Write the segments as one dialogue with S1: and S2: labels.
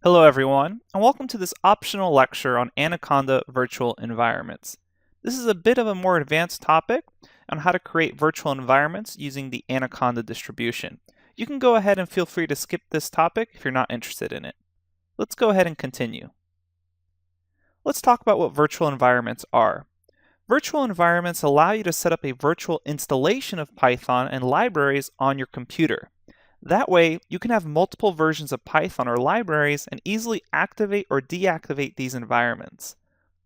S1: Hello everyone, and welcome to this optional lecture on Anaconda virtual environments. This is a bit of a more advanced topic on how to create virtual environments using the Anaconda distribution. You can go ahead and feel free to skip this topic if you're not interested in it. Let's go ahead and continue. Let's talk about what virtual environments are. Virtual environments allow you to set up a virtual installation of Python and libraries on your computer. That way, you can have multiple versions of Python or libraries and easily activate or deactivate these environments.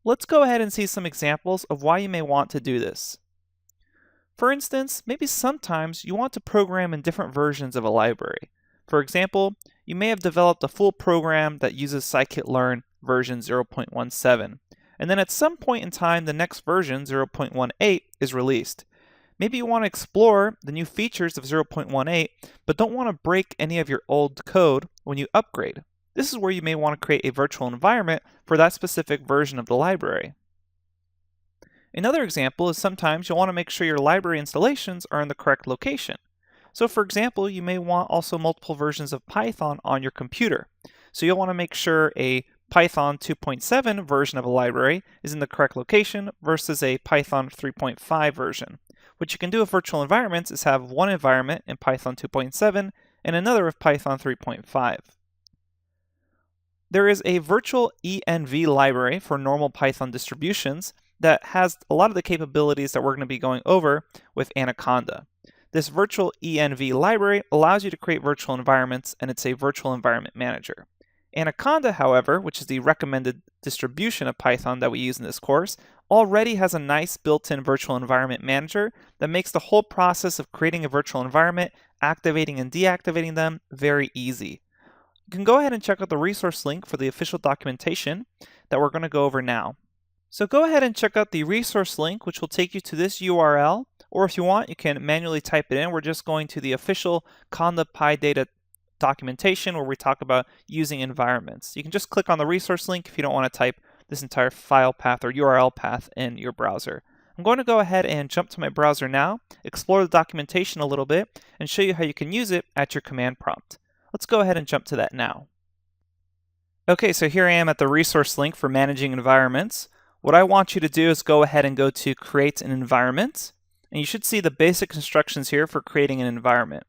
S1: Let's go ahead and see some examples of why you may want to do this. For instance, maybe sometimes you want to program in different versions of a library. For example, you may have developed a full program that uses scikit-learn version 0.17, and then at some point in time the next version, 0.18, is released. Maybe you want to explore the new features of 0.18, but don't want to break any of your old code when you upgrade. This is where you may want to create a virtual environment for that specific version of the library. Another example is sometimes you'll want to make sure your library installations are in the correct location. So for example, you may want also multiple versions of Python on your computer. So you'll want to make sure a Python 2.7 version of a library is in the correct location versus a Python 3.5 version. What you can do with virtual environments is have one environment in Python 2.7 and another with Python 3.5. There is a virtual env library for normal Python distributions that has a lot of the capabilities that we're going to be going over with Anaconda. This virtual env library allows you to create virtual environments, and it's a virtual environment manager. Anaconda, however, which is the recommended distribution of Python that we use in this course, already has a nice built-in virtual environment manager that makes the whole process of creating a virtual environment, activating and deactivating them very easy. You can go ahead and check out the resource link for the official documentation that we're going to go over now. So go ahead and check out the resource link, which will take you to this URL, or if you want, you can manually type it in. We're just going to the official Conda PyData documentation where we talk about using environments. You can just click on the resource link if you don't want to type this entire file path or URL path in your browser. I'm going to go ahead and jump to my browser now, explore the documentation a little bit, and show you how you can use it at your command prompt. Let's go ahead and jump to that now. Okay, so here I am at the resource link for managing environments. What I want you to do is go ahead and go to create an environment, and you should see the basic instructions here for creating an environment.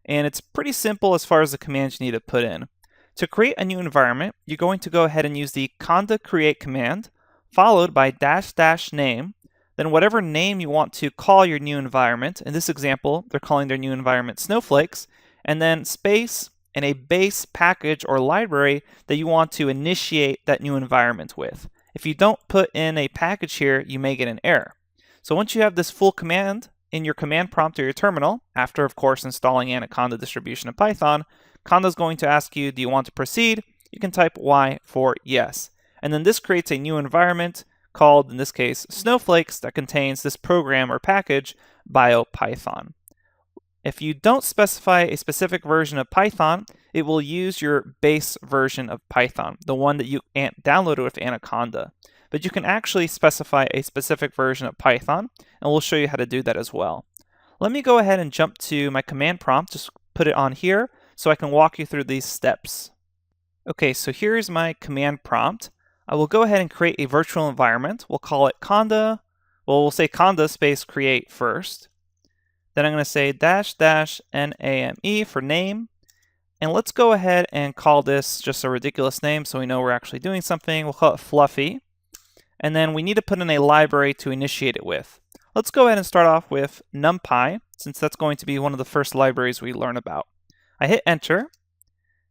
S1: And it's pretty simple as far as the commands you need to put in. To create a new environment, you're going to go ahead and use the conda create command, followed by --name, then whatever name you want to call your new environment. In this example, they're calling their new environment snowflakes, and then space and a base package or library that you want to initiate that new environment with. If you don't put in a package here, you may get an error. So once you have this full command in your command prompt or your terminal, after of course installing Anaconda distribution of Python, Conda is going to ask you, do you want to proceed? You can type Y for yes. And then this creates a new environment called, in this case, snowflakes that contains this program or package, BioPython. If you don't specify a specific version of Python, it will use your base version of Python, the one that you downloaded with Anaconda. But you can actually specify a specific version of Python, and we'll show you how to do that as well. Let me go ahead and jump to my command prompt, just put it on here, so I can walk you through these steps. Okay, so here's my command prompt. I will go ahead and create a virtual environment. We'll call it conda, we'll say conda space create first. Then I'm going to say --name for name. And let's go ahead and call this just a ridiculous name so we know we're actually doing something. We'll call it fluffy. And then we need to put in a library to initiate it with. Let's go ahead and start off with NumPy, since that's going to be one of the first libraries we learn about. I hit enter.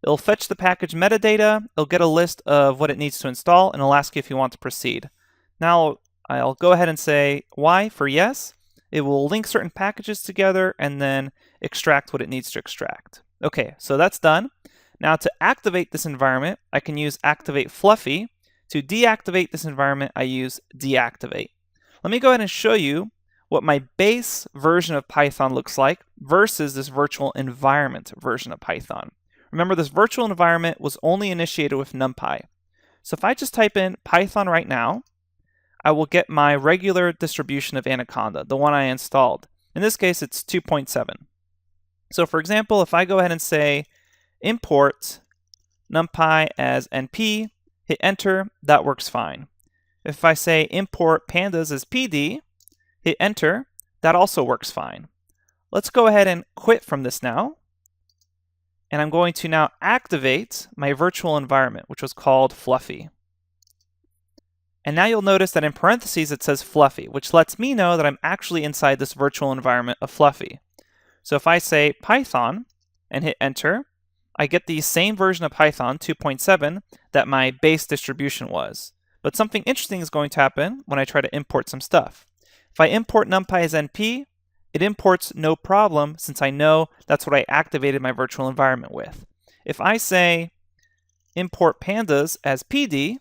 S1: It'll fetch the package metadata, it'll get a list of what it needs to install, and it'll ask you if you want to proceed. Now I'll go ahead and say Y for yes. It will link certain packages together and then extract what it needs to extract. Okay, so that's done. Now to activate this environment, I can use activate fluffy. To deactivate this environment, I use deactivate. Let me go ahead and show you what my base version of Python looks like versus this virtual environment version of Python. Remember, this virtual environment was only initiated with NumPy. So if I just type in Python right now, I will get my regular distribution of Anaconda, the one I installed. In this case, it's 2.7. So for example, if I go ahead and say import numpy as np, hit enter, that works fine. If I say import pandas as pd, hit enter, that also works fine. Let's go ahead and quit from this now. And I'm going to now activate my virtual environment, which was called Fluffy. And now you'll notice that in parentheses it says Fluffy, which lets me know that I'm actually inside this virtual environment of Fluffy. So if I say Python and hit enter, I get the same version of Python 2.7 that my base distribution was. But something interesting is going to happen when I try to import some stuff. If I import numpy as np, it imports no problem since I know that's what I activated my virtual environment with. If I say import pandas as pd,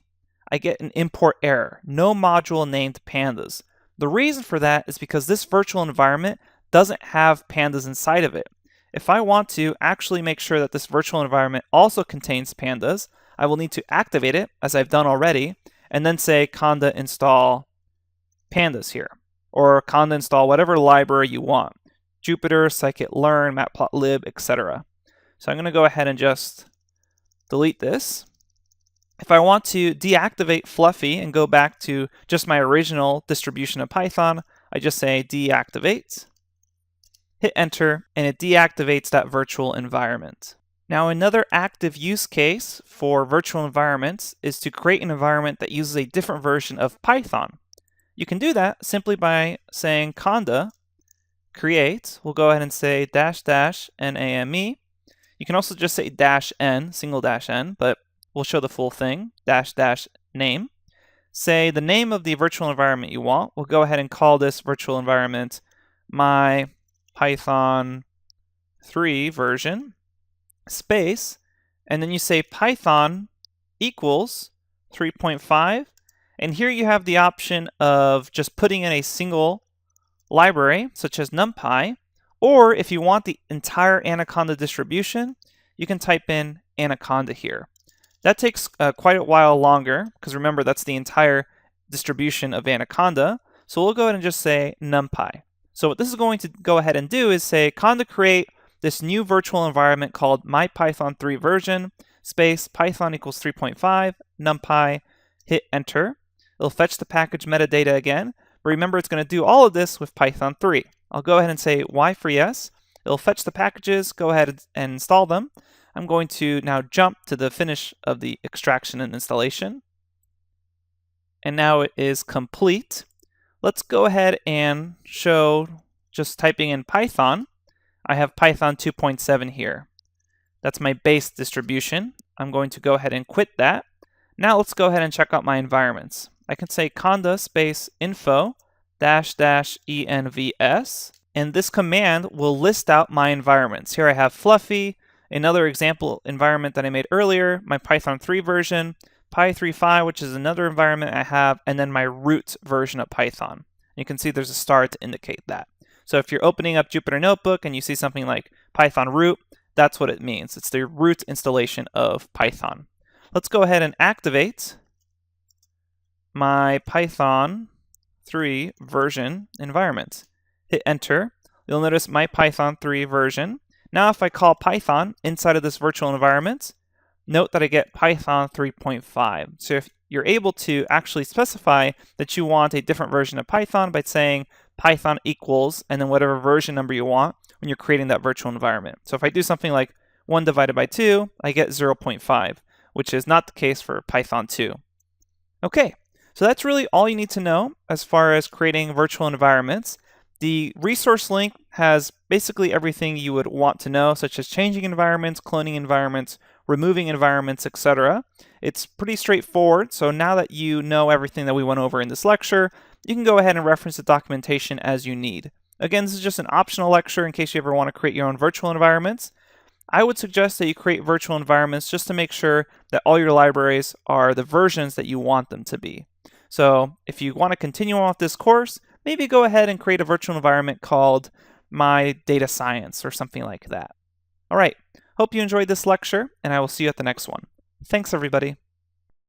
S1: I get an import error, no module named pandas. The reason for that is because this virtual environment doesn't have pandas inside of it. If I want to actually make sure that this virtual environment also contains pandas, I will need to activate it, as I've done already, and then say conda install pandas here, or conda install whatever library you want, Jupyter, scikit-learn, matplotlib, etc. So I'm going to go ahead and just delete this. If I want to deactivate Fluffy and go back to just my original distribution of Python, I just say deactivate, hit enter, and it deactivates that virtual environment. Now, another active use case for virtual environments is to create an environment that uses a different version of Python. You can do that simply by saying conda create. We'll go ahead and say --name. You can also just say -n, single -n, but we'll show the full thing, --name. Say the name of the virtual environment you want. We'll go ahead and call this virtual environment my Python 3 version, space, and then you say Python equals 3.5, and here you have the option of just putting in a single library, such as NumPy, or if you want the entire Anaconda distribution, you can type in Anaconda here. That takes quite a while longer, because remember, that's the entire distribution of Anaconda, so we'll go ahead and just say NumPy. So what this is going to go ahead and do is say conda create this new virtual environment called my Python 3 version, space, Python equals 3.5, NumPy, hit enter. It'll fetch the package metadata again, but remember it's going to do all of this with Python 3. I'll go ahead and say Y for yes. It'll fetch the packages, go ahead and install them. I'm going to now jump to the finish of the extraction and installation. And now it is complete. Let's go ahead and show just typing in Python. I have Python 2.7 here. That's my base distribution. I'm going to go ahead and quit that. Now let's go ahead and check out my environments. I can say conda space info --envs, and this command will list out my environments. Here I have Fluffy, another example environment that I made earlier, my Python 3 version, Py3.5, which is another environment I have, and then my root version of Python. You can see there's a star to indicate that. So if you're opening up Jupyter Notebook and you see something like Python root, that's what it means. It's the root installation of Python. Let's go ahead and activate my Python 3 version environment. Hit enter. You'll notice my Python 3 version. Now if I call Python inside of this virtual environment, note that I get Python 3.5. So if you're able to actually specify that you want a different version of Python by saying Python equals and then whatever version number you want when you're creating that virtual environment. So if I do something like 1 divided by 2, I get 0.5, which is not the case for Python 2. Okay, so that's really all you need to know as far as creating virtual environments. The resource link has basically everything you would want to know, such as changing environments, cloning environments, removing environments, etc. It's pretty straightforward, so now that you know everything that we went over in this lecture, you can go ahead and reference the documentation as you need. Again, this is just an optional lecture in case you ever want to create your own virtual environments. I would suggest that you create virtual environments just to make sure that all your libraries are the versions that you want them to be. So if you want to continue on with this course, maybe go ahead and create a virtual environment called My Data Science or something like that. All right, hope you enjoyed this lecture, and I will see you at the next one. Thanks, everybody.